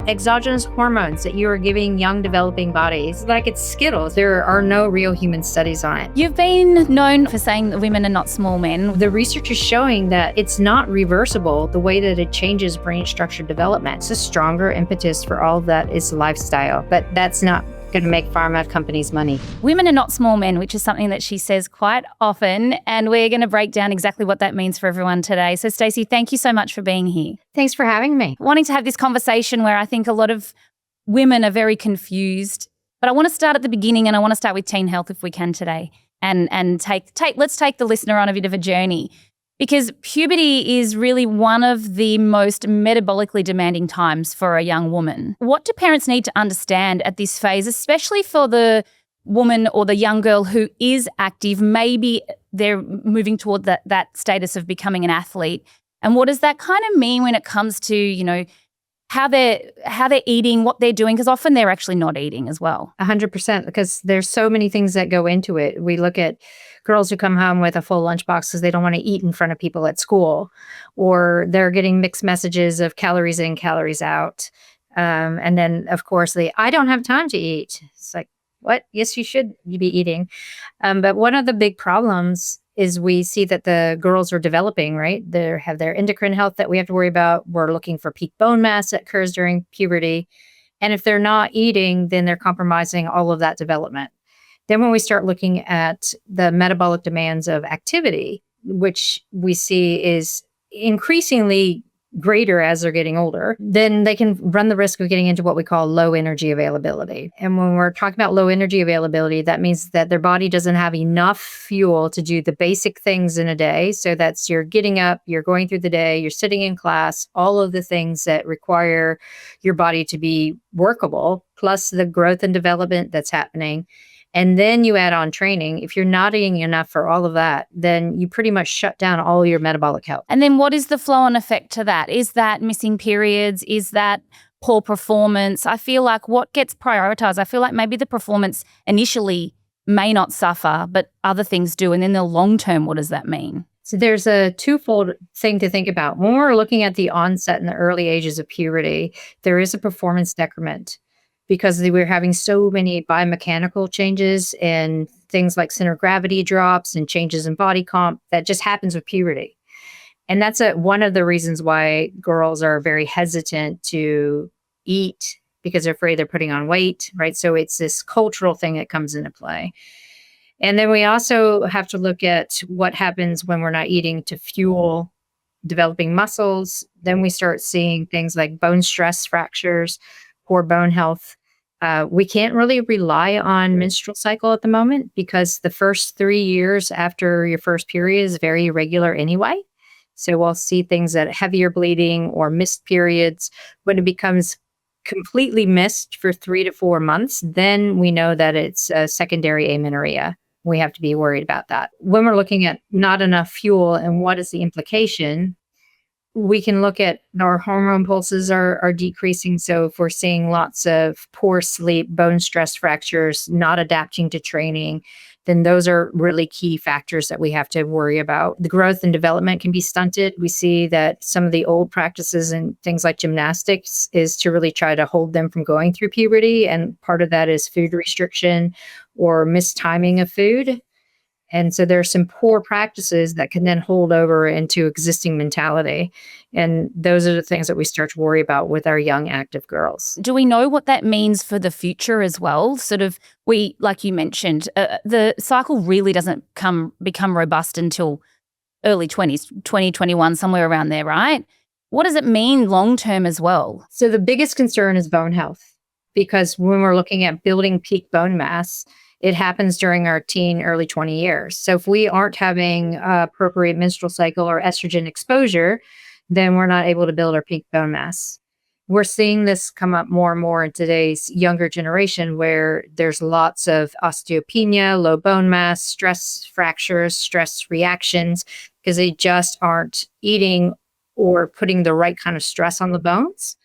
exogenous hormones that you are giving young developing bodies. Like it's Skittles. There are no real human studies on it. You've been known for saying that women are not small men. The research is showing that it's not reversible the way that it changes brain structure development. It's a stronger impetus for all of that is lifestyle, but that's not going to make pharma companies money. Women are not small men, which is something that she says quite often, and we're going to break down exactly what that means for everyone today. So Stacey, thank you so much for being here. Thanks for having me. Wanting to have this conversation where I think a lot of women are very confused, but I want to start at the beginning, and I want to start with teen health if we can today, and let's take the listener on a bit of a journey. Because puberty is really one of the most metabolically demanding times for a young woman. What do parents need to understand at this phase, especially for the woman or the young girl who is active? Maybe they're moving toward that status of becoming an athlete. And what does that kind of mean when it comes to, how they're eating, what they're doing? Because often they're actually not eating as well. 100%, because there's so many things that go into it. We look at girls who come home with a full lunchbox because they don't want to eat in front of people at school, or they're getting mixed messages of calories in, calories out. And then, of course, I don't have time to eat. It's like, what? Yes, you should be eating. But one of the big problems is we see that the girls are developing, right? They have their endocrine health that we have to worry about. We're looking for peak bone mass that occurs during puberty. And if they're not eating, then they're compromising all of that development. Then when we start looking at the metabolic demands of activity, which we see is increasingly greater as they're getting older, then they can run the risk of getting into what we call low energy availability. And when we're talking about low energy availability, that means that their body doesn't have enough fuel to do the basic things in a day. So that's you're getting up, you're going through the day, you're sitting in class, all of the things that require your body to be workable, plus the growth and development that's happening. And then you add on training. If you're not eating enough for all of that, then you pretty much shut down all your metabolic health. And then what is the flow-on effect to that? Is that missing periods? Is that poor performance? I feel like what gets prioritized, I feel like maybe the performance initially may not suffer, but other things do. And in the long term, what does that mean? So there's a twofold thing to think about. When we're looking at the onset in the early ages of puberty, there is a performance decrement, because we're having so many biomechanical changes and things like center of gravity drops and changes in body comp that just happens with puberty. And that's one of the reasons why girls are very hesitant to eat, because they're afraid they're putting on weight, right? So it's this cultural thing that comes into play. And then we also have to look at what happens when we're not eating to fuel developing muscles. Then we start seeing things like bone stress fractures, poor bone health. We can't really rely on menstrual cycle at the moment, because the first 3 years after your first period is very irregular anyway. So we'll see things that heavier bleeding or missed periods. When it becomes completely missed for 3 to 4 months, then we know that it's a secondary amenorrhea. We have to be worried about that. When we're looking at not enough fuel and what is the implication, we can look at our hormone pulses are decreasing. So if we're seeing lots of poor sleep, bone stress fractures, not adapting to training, then those are really key factors that we have to worry about. The growth and development can be stunted. We see that some of the old practices and things like gymnastics is to really try to hold them from going through puberty. And part of that is food restriction or mistiming of food. And so there are some poor practices that can then hold over into existing mentality. And those are the things that we start to worry about with our young active girls. Do we know what that means for the future as well? Sort of, like you mentioned, the cycle really doesn't become robust until early 20s, 2021, somewhere around there, right? What does it mean long term as well? So the biggest concern is bone health, because when we're looking at building peak bone mass, it happens during our teen, early 20 years. So if we aren't having appropriate menstrual cycle or estrogen exposure, then we're not able to build our peak bone mass. We're seeing this come up more and more in today's younger generation, where there's lots of osteopenia, low bone mass, stress fractures, stress reactions, because they just aren't eating or putting the right kind of stress on the bones.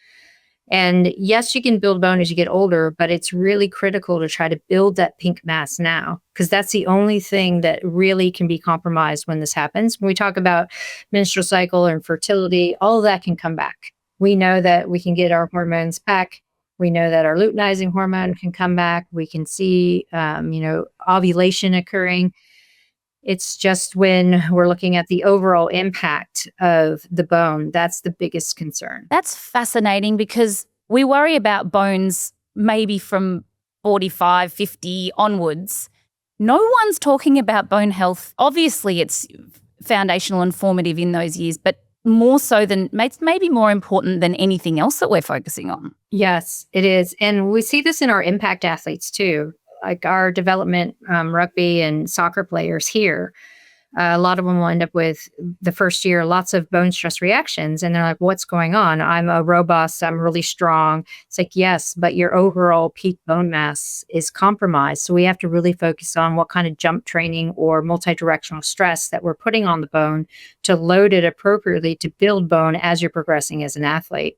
And yes, you can build bone as you get older, but it's really critical to try to build that pink mass now, because that's the only thing that really can be compromised when this happens. When we talk about menstrual cycle and fertility, all of that can come back. We know that we can get our hormones back. We know that our luteinizing hormone can come back. We can see, ovulation occurring. It's just when we're looking at the overall impact of the bone, that's the biggest concern. That's fascinating because we worry about bones maybe from 45, 50 onwards. No one's talking about bone health. Obviously, it's foundational and formative in those years, but more so than, maybe more important than anything else that we're focusing on. Yes, it is. And we see this in our impact athletes too, like our development rugby and soccer players here. A lot of them will end up with the first year, lots of bone stress reactions. And they're like, what's going on? I'm a robust, I'm really strong. It's like, yes, but your overall peak bone mass is compromised. So we have to really focus on what kind of jump training or multi-directional stress that we're putting on the bone to load it appropriately to build bone as you're progressing as an athlete.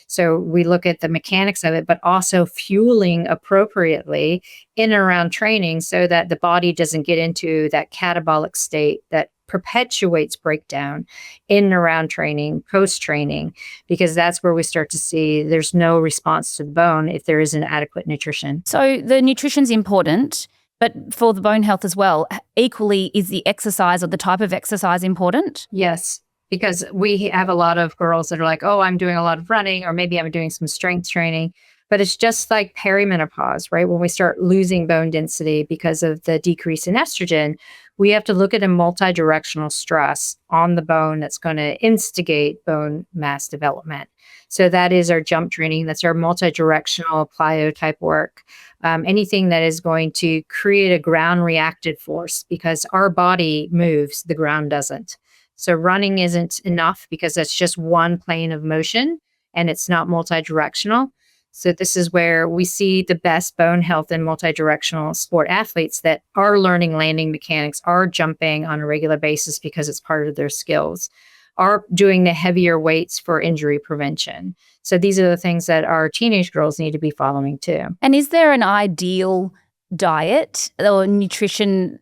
So we look at the mechanics of it, but also fueling appropriately in and around training so that the body doesn't get into that catabolic state that perpetuates breakdown in and around training, post-training, because that's where we start to see there's no response to the bone if there isn't adequate nutrition. So the nutrition's important, but for the bone health as well, equally is the exercise or the type of exercise important? Yes. Because we have a lot of girls that are like, oh, I'm doing a lot of running, or maybe I'm doing some strength training. But it's just like perimenopause, right? When we start losing bone density because of the decrease in estrogen, we have to look at a multi-directional stress on the bone that's going to instigate bone mass development. So that is our jump training. That's our multi-directional plyo type work. Anything that is going to create a ground reactive force, because our body moves, the ground doesn't. So running isn't enough because that's just one plane of motion and it's not multi-directional. So this is where we see the best bone health in multi-directional sport athletes that are learning landing mechanics, are jumping on a regular basis because it's part of their skills, are doing the heavier weights for injury prevention. So these are the things that our teenage girls need to be following too. And is there an ideal diet or nutrition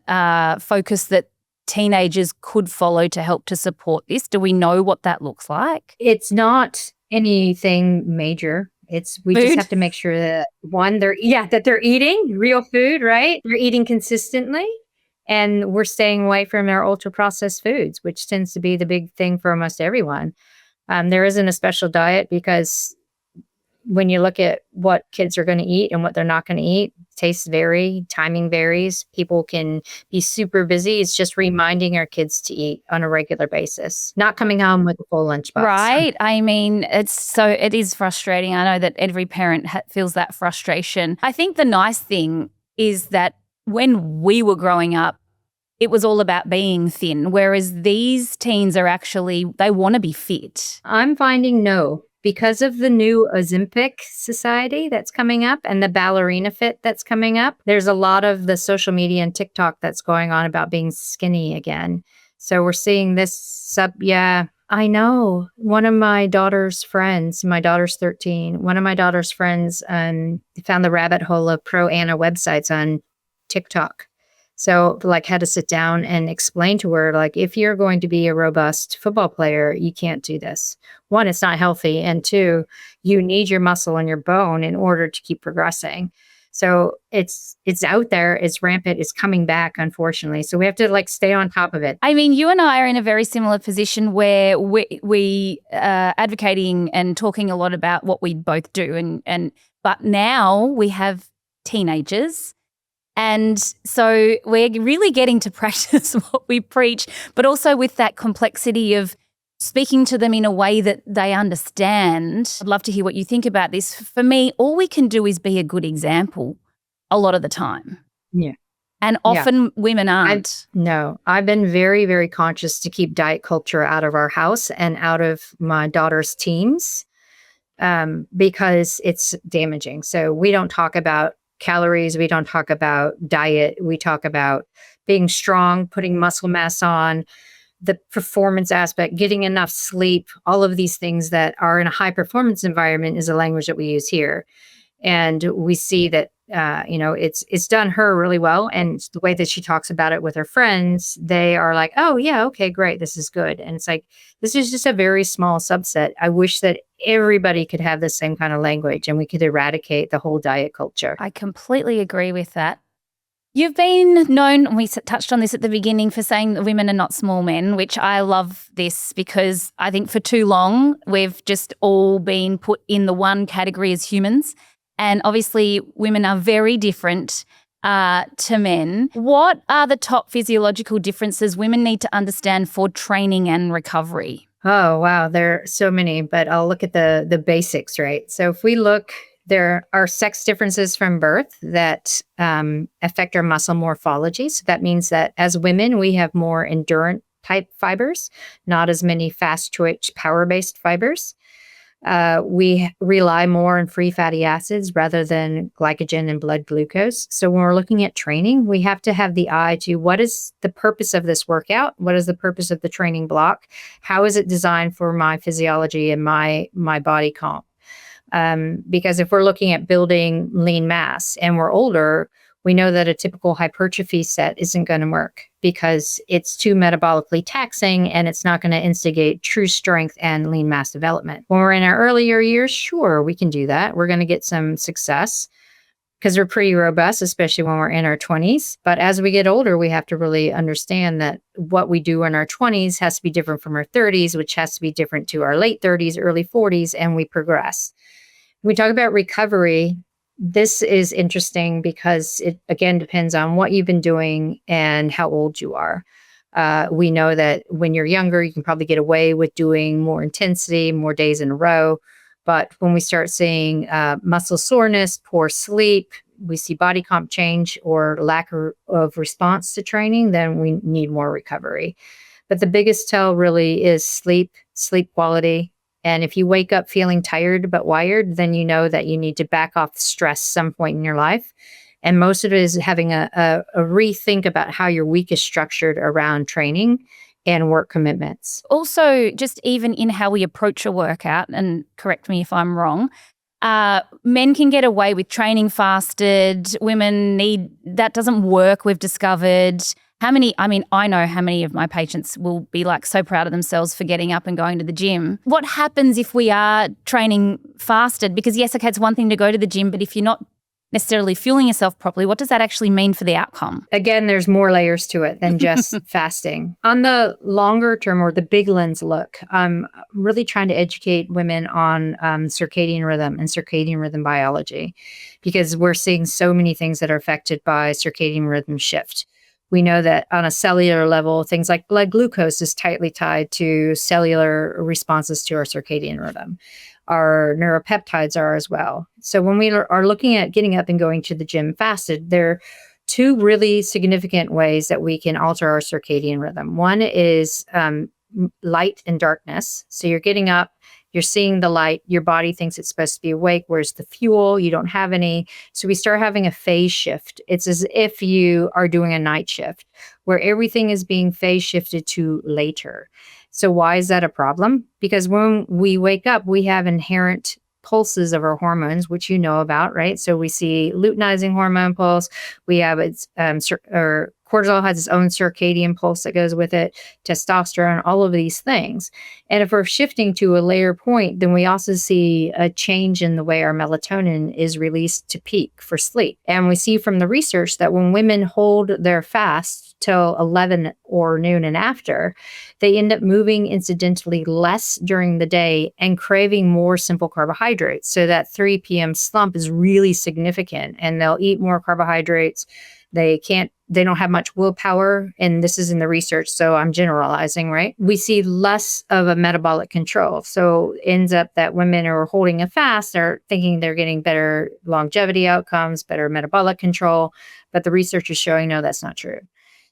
focus that teenagers could follow to help to support this? Do we know what that looks like? It's not anything major. We just have to make sure that that they're eating real food, right? They're eating consistently, and we're staying away from our ultra processed foods, which tends to be the big thing for almost everyone. There isn't a special diet because when you look at what kids are going to eat and what they're not going to eat, tastes vary, timing varies. People can be super busy. It's just reminding our kids to eat on a regular basis, not coming home with a full lunchbox. Right. I mean, it is frustrating. I know that every parent feels that frustration. I think the nice thing is that when we were growing up, it was all about being thin, whereas these teens are actually, they want to be fit. I'm finding no. Because of the new Ozempic society that's coming up and the ballerina fit that's coming up, there's a lot of the social media and TikTok that's going on about being skinny again. So we're seeing this I know. One of my daughter's friends, my daughter's 13, one of my daughter's friends found the rabbit hole of pro-Ana websites on TikTok. So had to sit down and explain to her, if you're going to be a robust football player, you can't do this. One, it's not healthy. And two, you need your muscle and your bone in order to keep progressing. So it's out there, it's rampant, it's coming back, unfortunately. So we have to stay on top of it. I mean, you and I are in a very similar position where we advocating and talking a lot about what we both do. But now we have teenagers. And so we're really getting to practice what we preach, but also with that complexity of speaking to them in a way that they understand. I'd love to hear what you think about this. For me, all we can do is be a good example a lot of the time. Yeah. And often women aren't. I've been very, very conscious to keep diet culture out of our house and out of my daughter's teams because it's damaging. So we don't talk about calories. We don't talk about diet. We talk about being strong, putting muscle mass on, the performance aspect, getting enough sleep, all of these things that are in a high performance environment is a language that we use here. And we see that it's done her really well. And the way that she talks about it with her friends, they are like, oh yeah, okay, great, this is good. And it's like, this is just a very small subset. I wish that everybody could have the same kind of language and we could eradicate the whole diet culture. I completely agree with that. You've been known, and we touched on this at the beginning, for saying that women are not small men, which I love this because I think for too long we've just all been put in the one category as humans. And obviously women are very different to men. What are the top physiological differences women need to understand for training and recovery? Oh, wow. There are so many, but I'll look at the basics, right? So if we look, there are sex differences from birth that affect our muscle morphology. So that means that as women, we have more endurant type fibers, not as many fast twitch power-based fibers. We rely more on free fatty acids rather than glycogen and blood glucose. So when we're looking at training, we have to have the eye to what is the purpose of this workout? What is the purpose of the training block? How is it designed for my physiology and my body comp? Because if we're looking at building lean mass and we're older, we know that a typical hypertrophy set isn't going to work because it's too metabolically taxing and it's not going to instigate true strength and lean mass development. When we're in our earlier years, sure, we can do that. We're going to get some success because we're pretty robust, especially when we're in our 20s. But as we get older, we have to really understand that what we do in our 20s has to be different from our 30s, which has to be different to our late 30s, early 40s, and we progress. When we talk about recovery, this is interesting because it, again, depends on what you've been doing and how old you are. We know that when you're younger, you can probably get away with doing more intensity, more days in a row. But when we start seeing muscle soreness, poor sleep, we see body comp change or lack of response to training, then we need more recovery. But the biggest tell really is sleep quality. And if you wake up feeling tired but wired, then you know that you need to back off stress some point in your life. And most of it is having a rethink about how your week is structured around training and work commitments. Also, just even in how we approach a workout, and correct me if I'm wrong, men can get away with training fasted. Women that doesn't work, we've discovered. I know how many of my patients will be like so proud of themselves for getting up and going to the gym. What happens if we are training fasted? Because yes, okay, it's one thing to go to the gym, but if you're not necessarily fueling yourself properly, what does that actually mean for the outcome? Again, there's more layers to it than just fasting. On the longer term or the big lens look, I'm really trying to educate women on circadian rhythm and circadian rhythm biology because we're seeing so many things that are affected by circadian rhythm shift. We know that on a cellular level, things like blood glucose is tightly tied to cellular responses to our circadian rhythm. Our neuropeptides are as well. So when we are looking at getting up and going to the gym fasted, there are two really significant ways that we can alter our circadian rhythm. One is light and darkness. So you're getting up, you're seeing the light, your body thinks it's supposed to be awake. Where's the fuel? You don't have any. So we start having a phase shift. It's as if you are doing a night shift where everything is being phase shifted to later. So why is that a problem? Because when we wake up, we have inherent pulses of our hormones, which you know about, right? So we see luteinizing hormone pulse. We have cortisol has its own circadian pulse that goes with it, testosterone, all of these things. And if we're shifting to a later point, then we also see a change in the way our melatonin is released to peak for sleep. And we see from the research that when women hold their fast till 11 or noon and after, they end up moving incidentally less during the day and craving more simple carbohydrates. So that 3 p.m. slump is really significant and they'll eat more carbohydrates. They don't have much willpower, and this is in the research, so I'm generalizing, right? We see less of a metabolic control. So it ends up that women who are holding a fast are thinking they're getting better longevity outcomes, better metabolic control, but the research is showing, no, that's not true.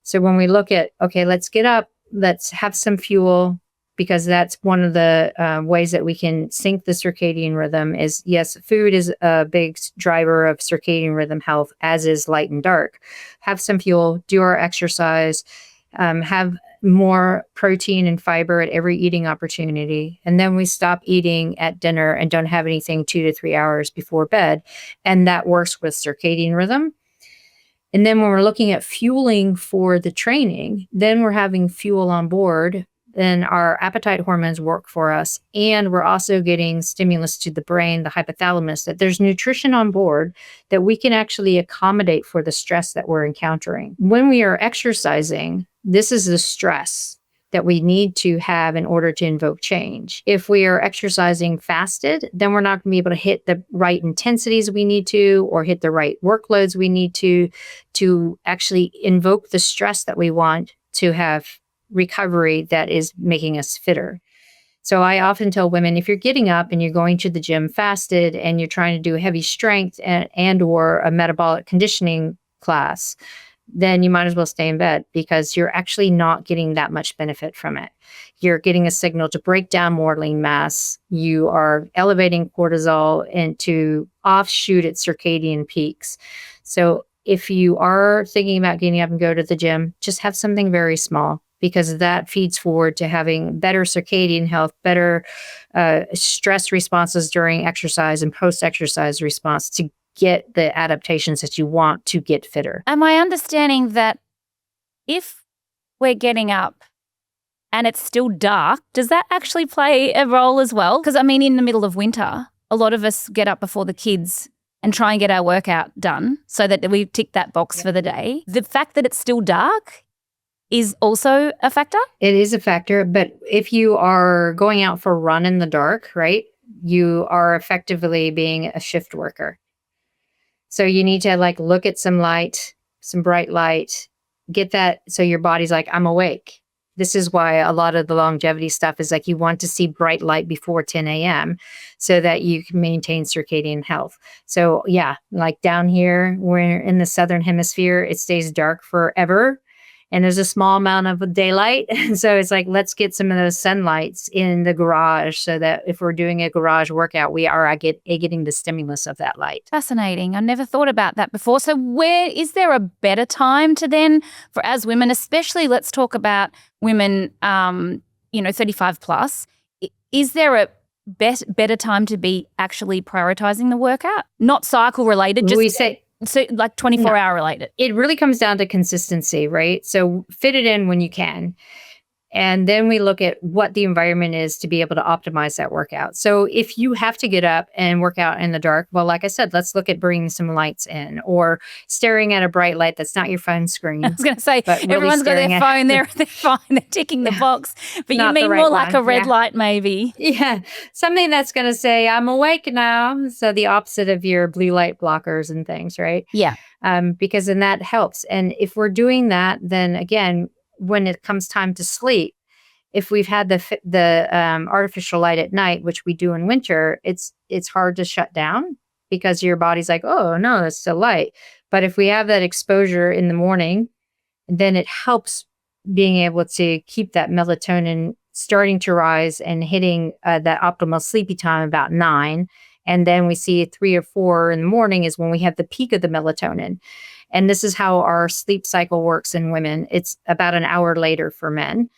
So when we look at, okay, let's get up, let's have some fuel, because that's one of the ways that we can sync the circadian rhythm is, yes, food is a big driver of circadian rhythm health, as is light and dark. Have some fuel, do our exercise, have more protein and fiber at every eating opportunity. And then we stop eating at dinner and don't have anything 2 to 3 hours before bed. And that works with circadian rhythm. And then when we're looking at fueling for the training, then we're having fuel on board. Then our appetite hormones work for us. And we're also getting stimulus to the brain, the hypothalamus, that there's nutrition on board that we can actually accommodate for the stress that we're encountering. When we are exercising, this is the stress that we need to have in order to invoke change. If we are exercising fasted, then we're not going to be able to hit the right intensities we need to, or hit the right workloads we need to actually invoke the stress that we want to have recovery that is making us fitter. So I often tell women, if you're getting up and you're going to the gym fasted and you're trying to do heavy strength and or a metabolic conditioning class, then you might as well stay in bed, because you're actually not getting that much benefit from it. You're getting a signal to break down more lean mass. You are elevating cortisol and to offshoot its circadian peaks. So if you are thinking about getting up and go to the gym, just have something very small, because that feeds forward to having better circadian health, better stress responses during exercise and post-exercise response to get the adaptations that you want to get fitter. Am I understanding that if we're getting up and it's still dark, does that actually play a role as well? Because, I mean, in the middle of winter, a lot of us get up before the kids and try and get our workout done so that we tick that box for the day. The fact that it's still dark is also a factor? It is a factor, but if you are going out for a run in the dark, right, you are effectively being a shift worker. So you need to look at some light, some bright light, get that so your body's like, I'm awake. This is why a lot of the longevity stuff is you want to see bright light before 10 a.m. so that you can maintain circadian health. So yeah, down here, we're in the Southern Hemisphere, it stays dark forever. And there's a small amount of daylight. So it's let's get some of those sunlights in the garage so that if we're doing a garage workout, we are getting the stimulus of that light. Fascinating. I never thought about that before. So is there a better time to then, for as women, especially let's talk about women, 35 plus, is there a better time to be actually prioritizing the workout? Not cycle related, just... We say... So 24-hour related. It really comes down to consistency, right? So fit it in when you can. And then we look at what the environment is to be able to optimize that workout. So if you have to get up and work out in the dark, well, like I said, let's look at bringing some lights in, or staring at a bright light that's not your phone screen. I was going to say, really everyone's got their phone, they're fine, they're ticking the box. But you mean more like a red light maybe. Yeah, something that's going to say, I'm awake now. So the opposite of your blue light blockers and things, right? Yeah. Because then that helps. And if we're doing that, then again, when it comes time to sleep, if we've had the artificial light at night, which we do in winter, it's hard to shut down because your body's like, oh no, it's still light. But if we have that exposure in the morning, then it helps being able to keep that melatonin starting to rise and hitting that optimal sleepy time about 9. And then we see 3 or 4 in the morning is when we have the peak of the melatonin. And this is how our sleep cycle works in women. It's about an hour later for men.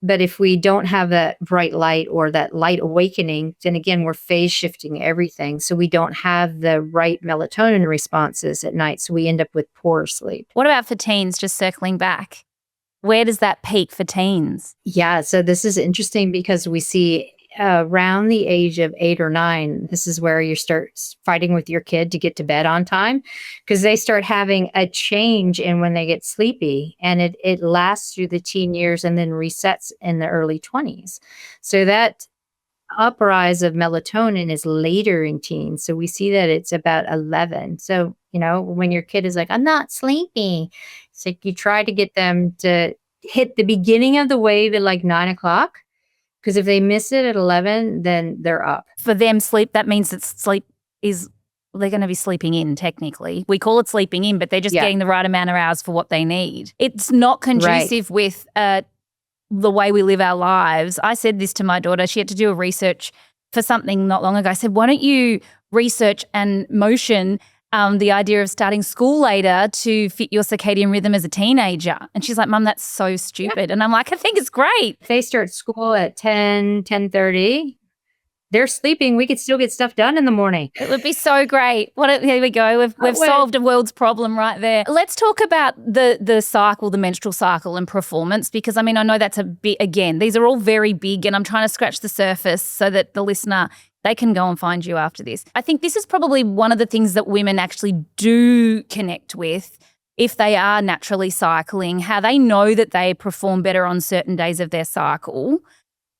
But if we don't have that bright light or that light awakening, then again, we're phase shifting everything. So we don't have the right melatonin responses at night. So we end up with poor sleep. What about for teens, just circling back? Where does that peak for teens? Yeah, so this is interesting because we see around the age of 8 or 9, this is where you start fighting with your kid to get to bed on time, because they start having a change in when they get sleepy, and it lasts through the teen years and then resets in the early 20s. So that uprise of melatonin is later in teens. So we see that it's about 11. So, when your kid is like, I'm not sleepy, it's like you try to get them to hit the beginning of the wave at 9 o'clock. Because if they miss it at 11, then they're up. For them, sleep, that means that they're going to be sleeping in technically. We call it sleeping in, but they're just getting the right amount of hours for what they need. It's not conducive with the way we live our lives. I said this to my daughter. She had to do a research for something not long ago. I said, why don't you research and motion the idea of starting school later to fit your circadian rhythm as a teenager. And she's like, Mum, that's so stupid. And I'm like, I think it's great. If they start school at 10:30, they're sleeping. We could still get stuff done in the morning. It would be so great. Here we go. We've solved a world's problem right there. Let's talk about the cycle, the menstrual cycle and performance, because I mean, I know that's a bit, again, these are all very big and I'm trying to scratch the surface so that the listener, they can go and find you after this. I think this is probably one of the things that women actually do connect with if they are naturally cycling, how they know that they perform better on certain days of their cycle.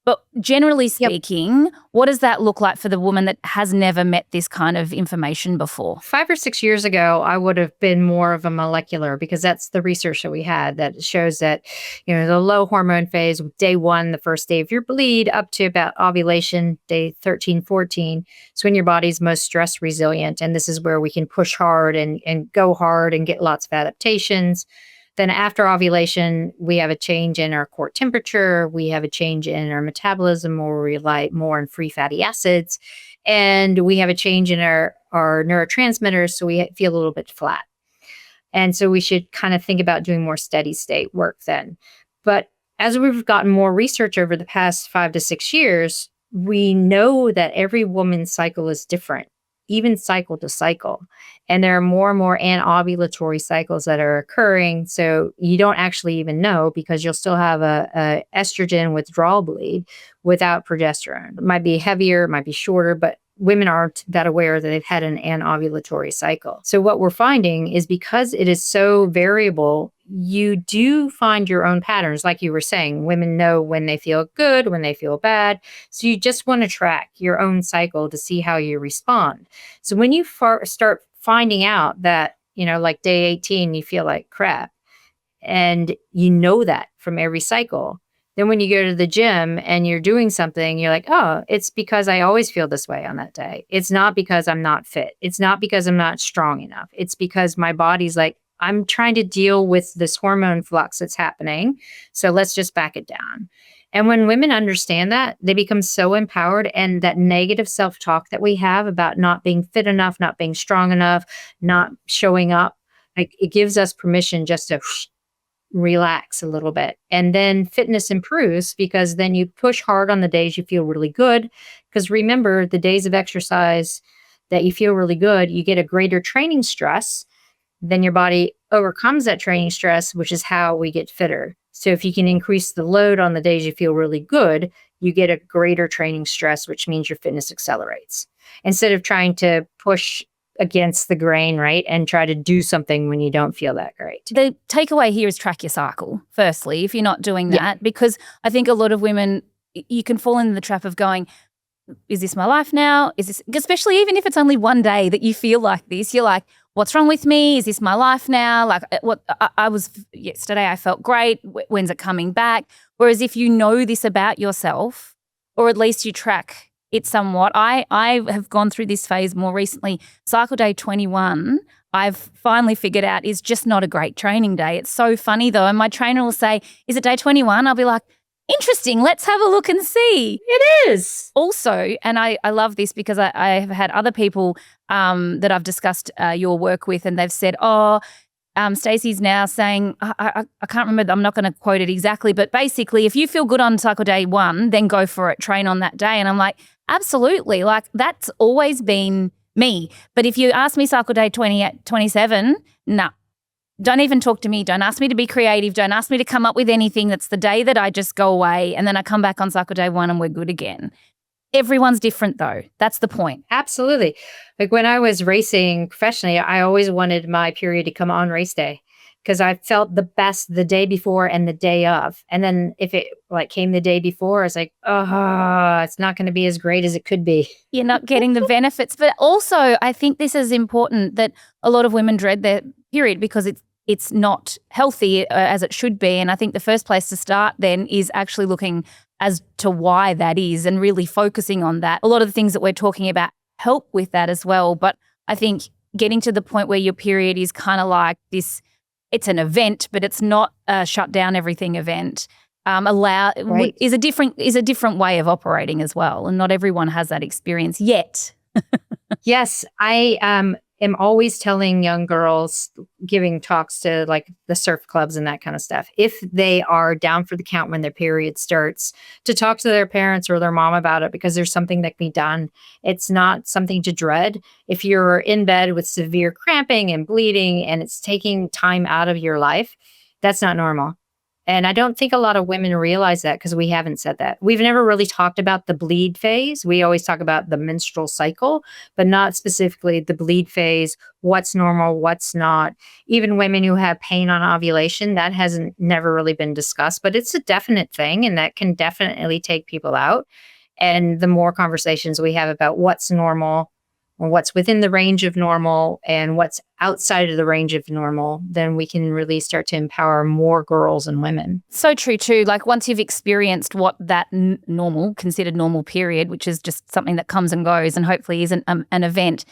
But generally speaking, what does that look like for the woman that has never met this kind of information before? 5 or 6 years ago, I would have been more of a molecular, because that's the research that we had that shows that, the low hormone phase, day 1, the first day of your bleed, up to about ovulation, day 13, 14, is when your body's most stress resilient. And this is where we can push hard and go hard and get lots of adaptations. Then after ovulation, we have a change in our core temperature. We have a change in our metabolism, where we rely more on free fatty acids. And we have a change in our neurotransmitters, so we feel a little bit flat. And so we should kind of think about doing more steady state work then. But as we've gotten more research over the past 5 to 6 years, we know that every woman's cycle is different, even cycle to cycle. And there are more and more anovulatory cycles that are occurring. So you don't actually even know, because you'll still have a estrogen withdrawal bleed without progesterone. It might be heavier, it might be shorter, but women aren't that aware that they've had an anovulatory cycle. So what we're finding is, because it is so variable, you do find your own patterns. Like you were saying, women know when they feel good, when they feel bad. So you just want to track your own cycle to see how you respond. So when you start finding out that, like day 18, you feel like crap, and you know that from every cycle, then when you go to the gym and you're doing something, you're like, oh, it's because I always feel this way on that day. It's not because I'm not fit. It's not because I'm not strong enough. It's because my body's like, I'm trying to deal with this hormone flux that's happening. So let's just back it down. And when women understand that, they become so empowered, and that negative self-talk that we have about not being fit enough, not being strong enough, not showing up, like, it gives us permission just to relax a little bit. And then fitness improves, because then you push hard on the days you feel really good. Because remember, the days of exercise that you feel really good, you get a greater training stress. Then your body overcomes that training stress, which is how we get fitter. So if you can increase the load on the days you feel really good, you get a greater training stress, which means your fitness accelerates. Instead of trying to push against the grain, right, and try to do something when you don't feel that great. The takeaway here is track your cycle, firstly, if you're not doing that, because I think a lot of women, you can fall into the trap of going, is this my life now? Is this, especially even if it's only one day that you feel like this, you're like, what's wrong with me? Is this my life now? Like, what I was yesterday, I felt great. When's it coming back? Whereas if you know this about yourself, or at least you track it somewhat. I have gone through this phase more recently. Cycle day 21, I've finally figured out, is just not a great training day. It's so funny though. And my trainer will say, is it day 21? I'll be like, interesting, let's have a look and see. It is. Also, and I love this because I have had other people that I've discussed your work with, and they've said, Stacey's now saying, I can't remember, I'm not going to quote it exactly, but basically if you feel good on cycle day 1, then go for it, train on that day. And I'm like, absolutely, like that's always been me. But if you ask me cycle day 27, no, don't even talk to me. Don't ask me to be creative. Don't ask me to come up with anything. That's the day that I just go away, and then I come back on cycle day 1 and we're good again. Everyone's different though. That's the point. Absolutely. Like when I was racing professionally, I always wanted my period to come on race day, because I felt the best the day before and the day of. And then if it came the day before, I was like, oh, it's not going to be as great as it could be. You're not getting the benefits. But also I think this is important, that a lot of women dread their period because it's not healthy as it should be. And I think the first place to start then is actually looking as to why that is and really focusing on that. A lot of the things that we're talking about help with that as well. But I think getting to the point where your period is kind of like this, it's an event, but it's not a shut down everything event, Right. is a different way of operating as well. And not everyone has that experience yet. Yes, I am always telling young girls, giving talks to like the surf clubs and that kind of stuff, if they are down for the count when their period starts, to talk to their parents or their mom about it, because there's something that can be done. It's not something to dread. If you're in bed with severe cramping and bleeding and it's taking time out of your life, that's not normal. And I don't think a lot of women realize that because we haven't said that. We've never really talked about the bleed phase. We always talk about the menstrual cycle, but not specifically the bleed phase, what's normal, what's not. Even women who have pain on ovulation, that hasn't never really been discussed, but it's a definite thing and that can definitely take people out. And the more conversations we have about what's normal, or what's within the range of normal and what's outside of the range of normal, then we can really start to empower more girls and women. So true too. Like once you've experienced what that considered normal period, which is just something that comes and goes and hopefully isn't an event,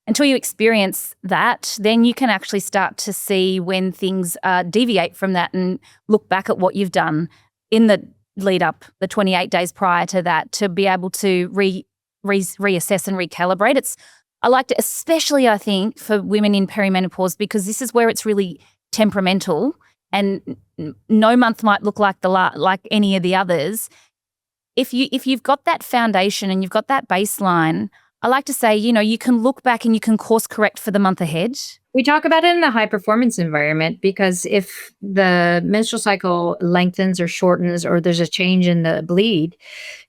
until you experience that, then you can actually start to see when things deviate from that and look back at what you've done in the lead up, the 28 days prior to that, to be able to reassess and recalibrate. I liked it, especially I think for women in perimenopause, because this is where it's really temperamental and no month might look like like any of the others. If you've got that foundation and you've got that baseline, I like to say, you can look back and you can course correct for the month ahead. We talk about it in the high performance environment because if the menstrual cycle lengthens or shortens or there's a change in the bleed,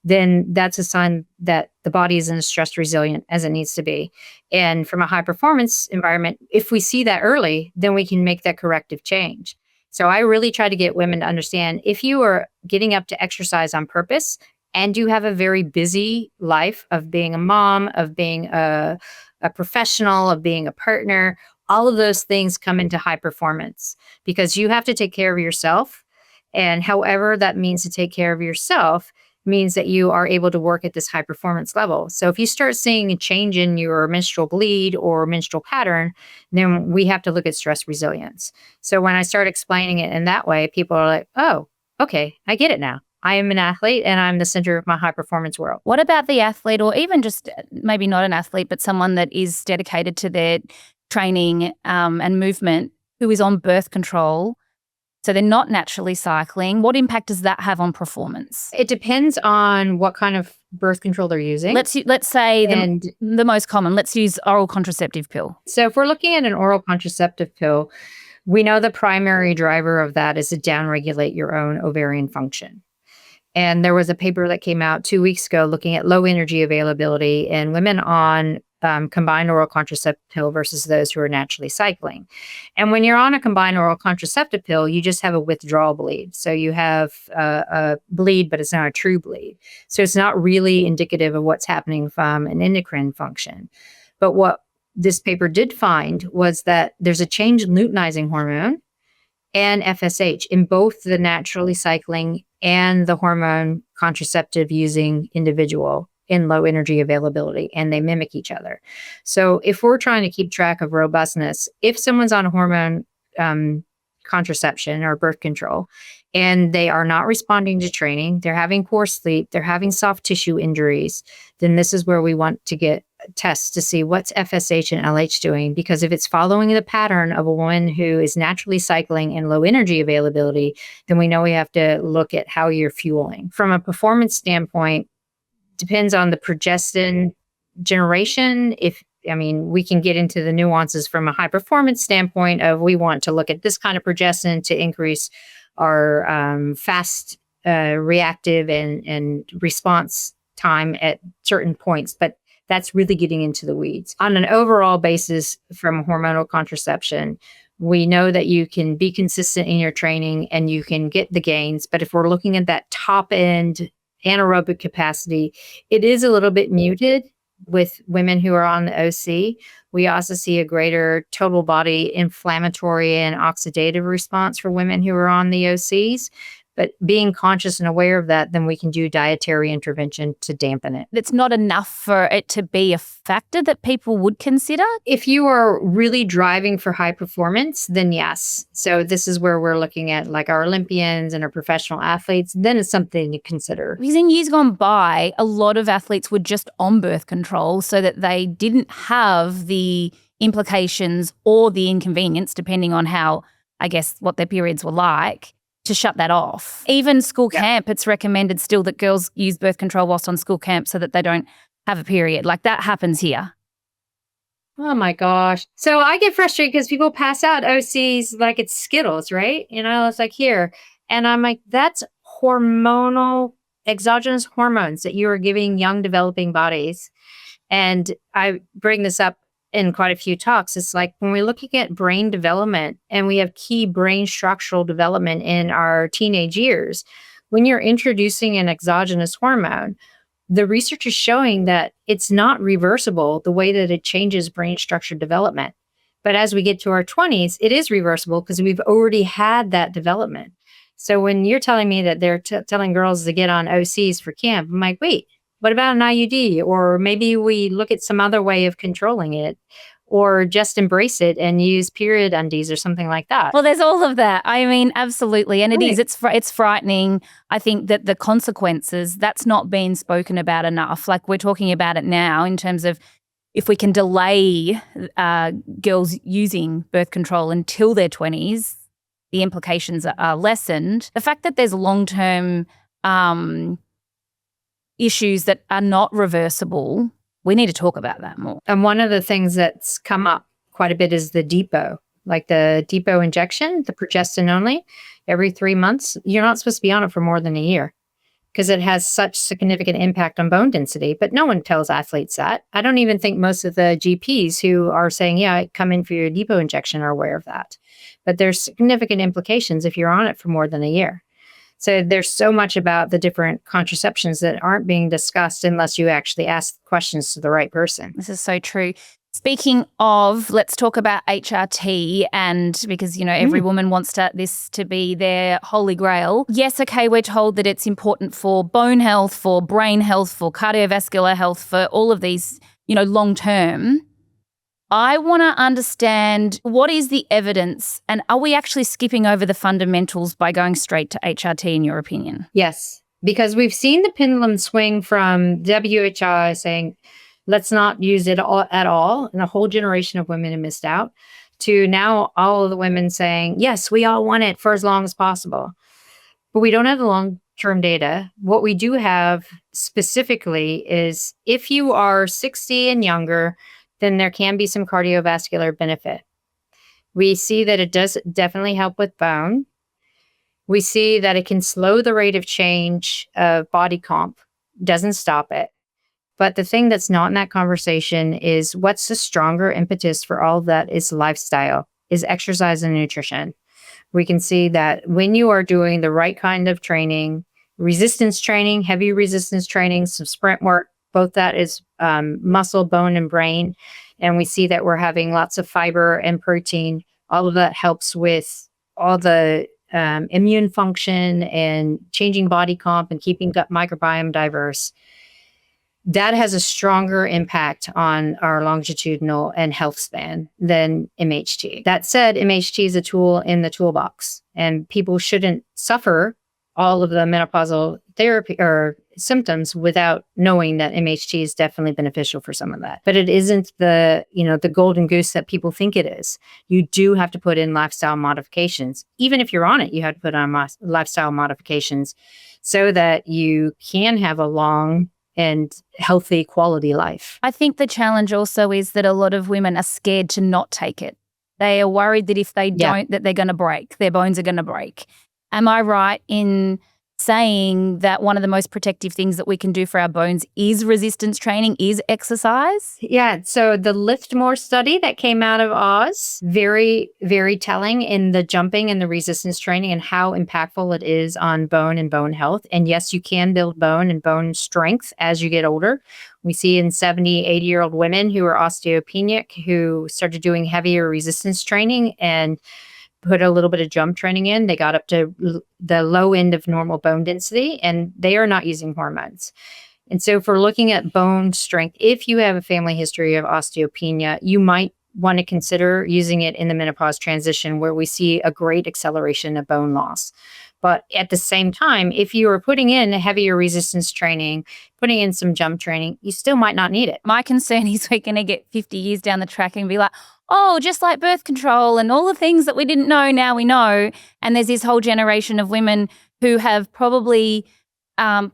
then that's a sign that the body isn't as stress resilient as it needs to be. And from a high performance environment, if we see that early, then we can make that corrective change. So I really try to get women to understand, if you are getting up to exercise on purpose and you have a very busy life of being a mom, of being a professional, of being a partner, all of those things come into high performance because you have to take care of yourself. And however that means to take care of yourself means that you are able to work at this high performance level. So if you start seeing a change in your menstrual bleed or menstrual pattern, then we have to look at stress resilience. So when I start explaining it in that way, people are like, oh, okay, I get it now. I am an athlete and I'm the center of my high performance world. What about the athlete, or even just maybe not an athlete, but someone that is dedicated to their training and movement, who is on birth control? So they're not naturally cycling. What impact does that have on performance? It depends on what kind of birth control they're using. Let's say the most common. Let's use oral contraceptive pill. So if we're looking at an oral contraceptive pill, we know the primary driver of that is to downregulate your own ovarian function. And there was a paper that came out 2 weeks ago looking at low energy availability in women on combined oral contraceptive pill versus those who are naturally cycling. And when you're on a combined oral contraceptive pill, you just have a withdrawal bleed. So you have a bleed, but it's not a true bleed. So it's not really indicative of what's happening from an endocrine function. But what this paper did find was that there's a change in luteinizing hormone and FSH in both the naturally cycling and the hormone contraceptive using individual in low energy availability, and they mimic each other. So if we're trying to keep track of robustness, if someone's on hormone contraception or birth control and they are not responding to training, they're having poor sleep, they're having soft tissue injuries, then this is where we want to get tests to see what's FSH and LH doing, because if it's following the pattern of a woman who is naturally cycling and low energy availability, then we know we have to look at how you're fueling. From a performance standpoint, depends on the progestin generation. We can get into the nuances from a high performance standpoint of we want to look at this kind of progestin to increase our fast reactive and response time at certain points. But that's really getting into the weeds. On an overall basis from hormonal contraception, we know that you can be consistent in your training and you can get the gains. But if we're looking at that top end anaerobic capacity, it is a little bit muted with women who are on the OC. We also see a greater total body inflammatory and oxidative response for women who are on the OCs. But being conscious and aware of that, then we can do dietary intervention to dampen it. It's not enough for it to be a factor that people would consider? If you are really driving for high performance, then yes. So this is where we're looking at like our Olympians and our professional athletes. Then it's something to consider. Because in years gone by, a lot of athletes were just on birth control so that they didn't have the implications or the inconvenience, depending on how, I guess, what their periods were like, to shut that off. Even school camp, it's recommended still that girls use birth control whilst on school camp so that they don't have a period. Like that happens here. Oh my gosh. So I get frustrated because people pass out OCs like it's Skittles, right? It's like here. And I'm like, that's hormonal, exogenous hormones that you are giving young developing bodies. And I bring this up in quite a few talks. It's like when we're looking at brain development and we have key brain structural development in our teenage years, when you're introducing an exogenous hormone, the research is showing that it's not reversible the way that it changes brain structure development. But as we get to our 20s, it is reversible because we've already had that development. So when you're telling me that they're telling girls to get on OCs for camp, I'm like, wait, what about an IUD? Or maybe we look at some other way of controlling it, or just embrace it and use period undies or something like that. Well, there's all of that. I mean, absolutely. And it's frightening. I think that the consequences, that's not been spoken about enough. Like we're talking about it now in terms of if we can delay girls using birth control until their 20s, the implications are lessened. The fact that there's long-term issues that are not reversible, we need to talk about that more. And one of the things that's come up quite a bit is the depot, like the depot injection, the progestin only, every 3 months. You're not supposed to be on it for more than a year because it has such significant impact on bone density. But no one tells athletes that. I don't even think most of the GPs who are saying, yeah, come in for your depot injection are aware of that. But there's significant implications if you're on it for more than a year. So there's so much about the different contraceptions that aren't being discussed unless you actually ask questions to the right person. This is so true. Speaking of, let's talk about HRT, and because, every woman wants this to be their holy grail. Yes, okay, we're told that it's important for bone health, for brain health, for cardiovascular health, for all of these, long term. I want to understand, what is the evidence, and are we actually skipping over the fundamentals by going straight to HRT, in your opinion? Yes, because we've seen the pendulum swing from WHO saying, let's not use it at all, and a whole generation of women have missed out, to now all of the women saying, yes, we all want it for as long as possible. But we don't have the long-term data. What we do have specifically is if you are 60 and younger, then there can be some cardiovascular benefit. We see that it does definitely help with bone. We see that it can slow the rate of change of body comp, doesn't stop it. But the thing that's not in that conversation is what's the stronger impetus for all of that is lifestyle, is exercise and nutrition. We can see that when you are doing the right kind of training, resistance training, heavy resistance training, some sprint work, both that is muscle, bone, and brain. And we see that we're having lots of fiber and protein. All of that helps with all the immune function and changing body comp and keeping gut microbiome diverse. That has a stronger impact on our longitudinal and health span than MHT. That said, MHT is a tool in the toolbox, and people shouldn't suffer all of the menopausal therapy or symptoms without knowing that MHT is definitely beneficial for some of that. But it isn't the golden goose that people think it is. You do have to put in lifestyle modifications. Even if you're on it, you have to put on lifestyle modifications so that you can have a long and healthy quality life. I think the challenge also is that a lot of women are scared to not take it. They are worried that if they don't, that they're going to break, their bones are going to break. Am I right in saying that one of the most protective things that we can do for our bones is resistance training, is exercise? Yeah. So the Lift More study that came out of Oz, very, very telling in the jumping and the resistance training and how impactful it is on bone and bone health. And yes, you can build bone and bone strength as you get older. We see in 70, 80-year-old women who are osteopenic, who started doing heavier resistance training and put a little bit of jump training in, they got up to the low end of normal bone density, and they are not using hormones. And so for looking at bone strength, if you have a family history of osteopenia, you might want to consider using it in the menopause transition, where we see a great acceleration of bone loss. But at the same time, if you are putting in heavier resistance training, putting in some jump training, you still might not need it. My concern is we're going to get 50 years down the track and be like, oh, just like birth control and all the things that we didn't know, now we know. And there's this whole generation of women who have probably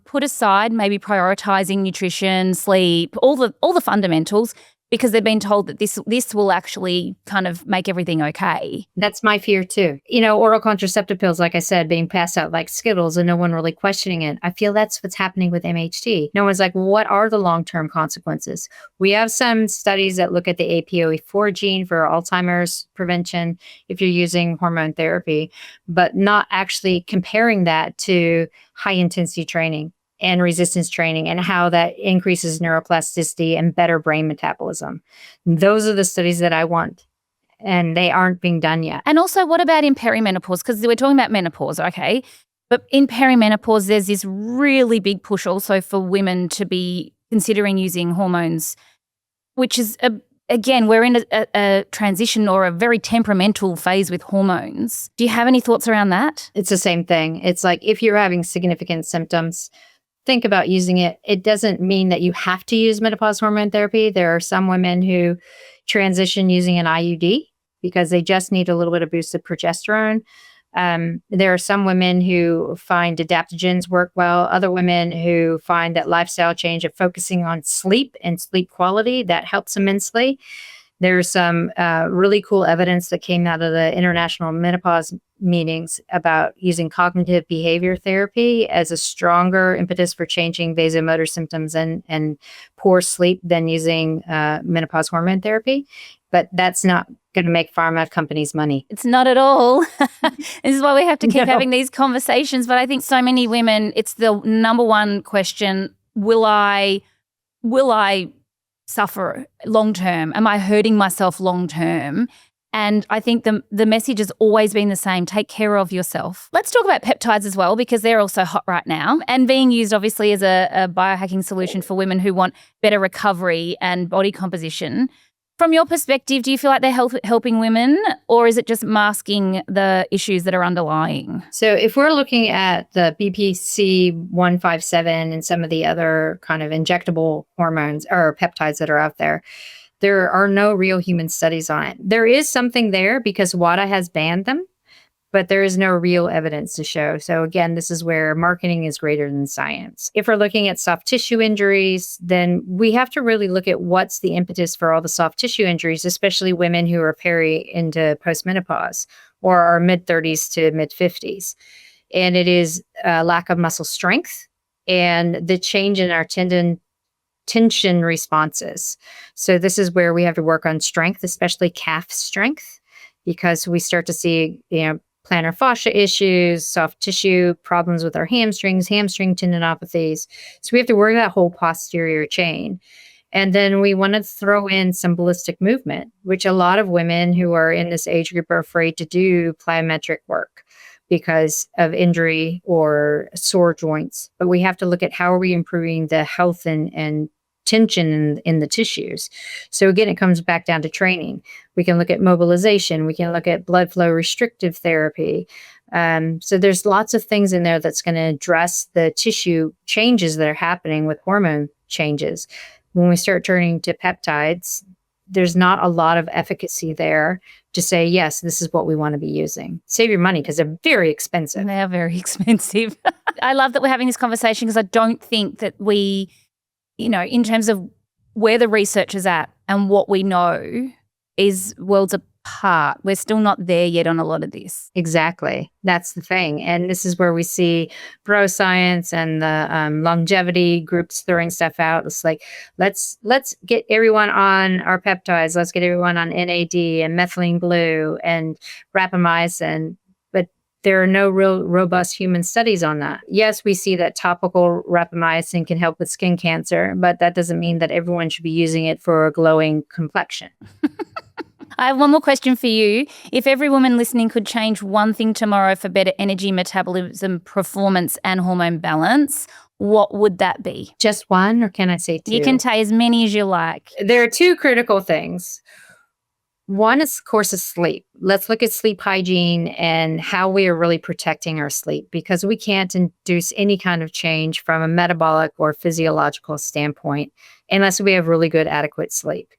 put aside maybe prioritizing nutrition, sleep, all the fundamentals, because they've been told that this will actually kind of make everything okay. That's my fear too. Oral contraceptive pills, like I said, being passed out like Skittles and no one really questioning it. I feel that's what's happening with MHT. No one's like, what are the long-term consequences? We have some studies that look at the APOE4 gene for Alzheimer's prevention if you're using hormone therapy, but not actually comparing that to high-intensity training and resistance training and how that increases neuroplasticity and better brain metabolism. Those are the studies that I want, and they aren't being done yet. And also, what about in perimenopause? Because we're talking about menopause, okay? But in perimenopause, there's this really big push also for women to be considering using hormones, which is, again, we're in a transition or a very temperamental phase with hormones. Do you have any thoughts around that? It's the same thing. It's like if you're having significant symptoms, think about using it. It doesn't mean that you have to use menopause hormone therapy. There are some women who transition using an IUD because they just need a little bit of boosted progesterone. There are some women who find adaptogens work well. Other women who find that lifestyle change of focusing on sleep and sleep quality, that helps immensely. There's some really cool evidence that came out of the international menopause meetings about using cognitive behavior therapy as a stronger impetus for changing vasomotor symptoms and poor sleep than using menopause hormone therapy. But that's not going to make pharma companies money. It's not at all. This is why we have to keep having these conversations. But I think so many women, it's the number one question, will I suffer long term? Am I hurting myself long term? And I think the message has always been the same. Take care of yourself. Let's talk about peptides as well, because they're also hot right now and being used obviously as a biohacking solution for women who want better recovery and body composition. From your perspective, do you feel like they're helping women, or is it just masking the issues that are underlying? So if we're looking at the BPC 157 and some of the other kind of injectable hormones or peptides that are out there, there are no real human studies on it. There is something there because WADA has banned them, but there is no real evidence to show. So again, this is where marketing is greater than science. If we're looking at soft tissue injuries, then we have to really look at what's the impetus for all the soft tissue injuries, especially women who are into postmenopause or are mid-30s to mid-50s. And it is a lack of muscle strength and the change in our tension responses. So this is where we have to work on strength, especially calf strength, because we start to see, plantar fascia issues, soft tissue problems with our hamstrings, hamstring tendinopathies. So we have to work that whole posterior chain. And then we want to throw in some ballistic movement, which a lot of women who are in this age group are afraid to do plyometric work because of injury or sore joints. But we have to look at how are we improving the health and tension in the tissues. So again, it comes back down to training. We can look at mobilization. We can look at blood flow restrictive therapy. So there's lots of things in there that's going to address the tissue changes that are happening with hormone changes. When we start turning to peptides, there's not a lot of efficacy there to say, yes, this is what we want to be using. Save your money because they're very expensive. They are very expensive. I love that we're having this conversation because I don't think that we, in terms of where the research is at and what we know is worlds apart. We're still not there yet on a lot of this. Exactly. That's the thing. And this is where we see bro science and the longevity groups throwing stuff out. It's like, let's get everyone on our peptides. Let's get everyone on NAD and methylene blue and rapamycin. But there are no real robust human studies on that. Yes, we see that topical rapamycin can help with skin cancer, but that doesn't mean that everyone should be using it for a glowing complexion. I have one more question for you. If every woman listening could change one thing tomorrow for better energy, metabolism, performance, and hormone balance, what would that be? Just one, or can I say two? You can say as many as you like. There are two critical things. One is, of course, is sleep. Let's look at sleep hygiene and how we are really protecting our sleep, because we can't induce any kind of change from a metabolic or physiological standpoint unless we have really good, adequate sleep.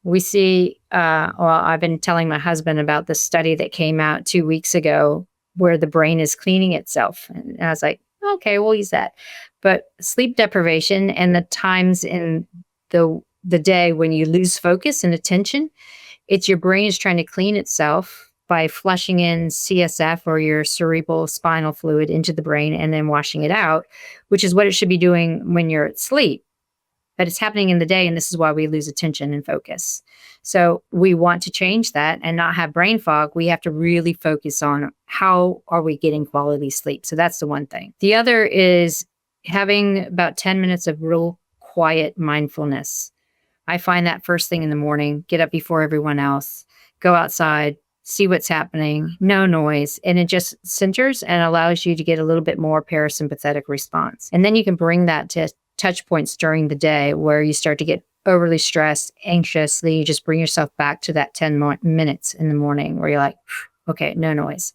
We see, well, I've been telling my husband about this study that came out 2 weeks ago where the brain is cleaning itself. And I was like, okay, we'll use that. But sleep deprivation and the times in the day when you lose focus and attention, it's your brain is trying to clean itself by flushing in CSF, or your cerebral spinal fluid, into the brain and then washing it out, which is what it should be doing when you're asleep. But it's happening in the day, and this is why we lose attention and focus. So we want to change that and not have brain fog. We have to really focus on how are we getting quality sleep. So that's the one thing. The other is having about 10 minutes of real quiet mindfulness. I find that first thing in the morning, get up before everyone else, go outside, see what's happening, no noise, and it just centers and allows you to get a little bit more parasympathetic response. And then you can bring that to touch points during the day where you start to get overly stressed, anxious. Then you just bring yourself back to that 10 minutes in the morning where you're like, okay, no noise.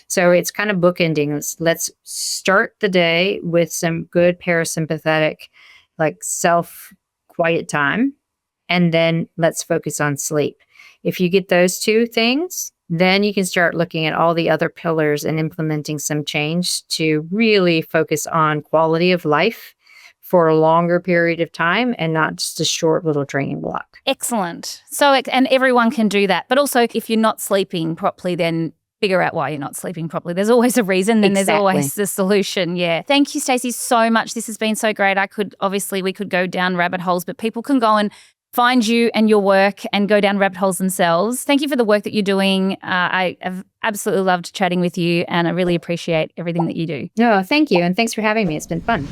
So it's kind of bookending. Let's start the day with some good parasympathetic, like self quiet time. And then let's focus on sleep. If you get those two things, then you can start looking at all the other pillars and implementing some change to really focus on quality of life for a longer period of time and not just a short little training block. Excellent. So, and everyone can do that. But also, if you're not sleeping properly, then figure out why you're not sleeping properly. There's always a reason, then there's always the solution. Yeah. Thank you, Stacey, so much. This has been so great. We could go down rabbit holes, but people can go and find you and your work and go down rabbit holes themselves. Thank you for the work that you're doing. I have absolutely loved chatting with you, and I really appreciate everything that you do. No, thank you. And thanks for having me. It's been fun.